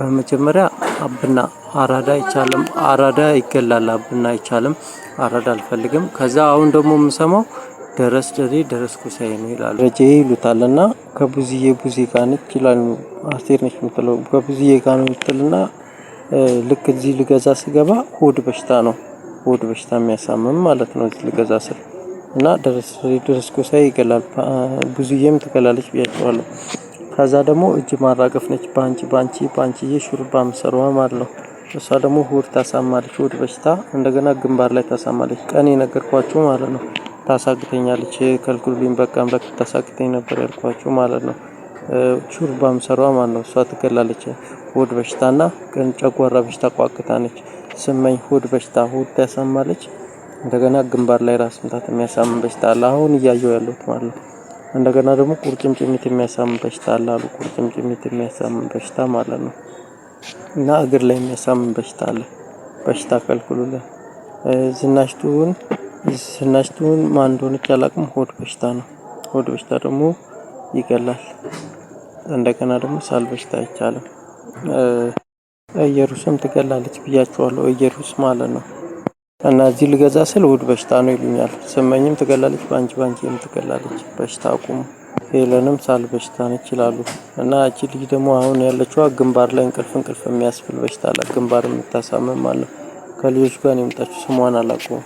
በመጀመሪያ አብና አራዳ አይቻልም፣ አራዳ ይገላል፣ አብና አይቻልም፣ አራዳ አልፈልግም። ከዛ አሁን ደግሞ የምሰማው ደረስ ደሬ ደረስ ኩሳዬ ነው ይላሉ። ረጄ ይሉታልና ከቡዝዬ ቡዜ ጋር ነች ይላሉ። አስቴር ነች የምትለው ከቡዝዬ ጋር ነው የምትልና ልክ እዚህ ልገዛ ስገባ ሆድ በሽታ ነው፣ ሆድ በሽታ የሚያሳምም ማለት ነው እዚህ ልገዛ ስል እና ደረስ ደሬ ደረስ ኩሳዬ ይገላል፣ ቡዝዬም ትገላለች ብያቸዋለሁ። ከዛ ደግሞ እጅ ማራገፍ ነች ባንቺዬ ሹሩባ ምሰራዋ ማለት ነው። እሷ ደግሞ ሆድ ታሳማለች፣ ሆድ በሽታ እንደገና ግንባር ላይ ታሳማለች። ቀን የነገርኳችሁ ማለት ነው። ታሳግተኛለች፣ ከልኩልኝ በቃ አምላክ ታሳግተኝ ነበር ያልኳችሁ ማለት ነው። ሹሩባ ምሰራዋ ማለት ነው። እሷ ትገላለች። ሆድ በሽታና ጨጓራ በሽታ ቋቅታነች። ስመኝ ሆድ በሽታ ሆድ ታሳማለች። እንደገና ግንባር ላይ ራስ ምታት የሚያሳምን በሽታ አለ፣ አሁን እያየሁ ያለሁት ማለት ነው። እንደገና ደግሞ ቁርጭምጭሚት የሚያሳምን በሽታ አለ አሉ፣ ቁርጭምጭሚት የሚያሳምን በሽታ ማለት ነው። እና እግር ላይ የሚያሳምን በሽታ አለ። በሽታ ከልክሉልን። ዝናሽቱን ማን እንደሆነች አላውቅም። ሆድ በሽታ ነው። ሆድ በሽታ ደግሞ ይገላል። እንደገና ደግሞ ሳል በሽታ አይቻልም። ኢየሩስም ትገላለች ብያቸዋለሁ። ኢየሩስ ማለት ነው። እና እዚህ ልገዛ ስል ሆድ በሽታ ነው ይሉኛል። ስመኝም ትገላለች፣ ባንቺም ትገላለች። በሽታ አቁሙ። ሄለንም ሳል በሽታ ነች ይላሉ። እና እቺ ልጅ ደግሞ አሁን ያለችዋ ግንባር ላይ እንቅልፍ የሚያስብል በሽታ አለ። ግንባር የምታሳምም ማለት ነው። ከልጆች ጋር ነው የመጣችው። ስሟን አላውቀውም።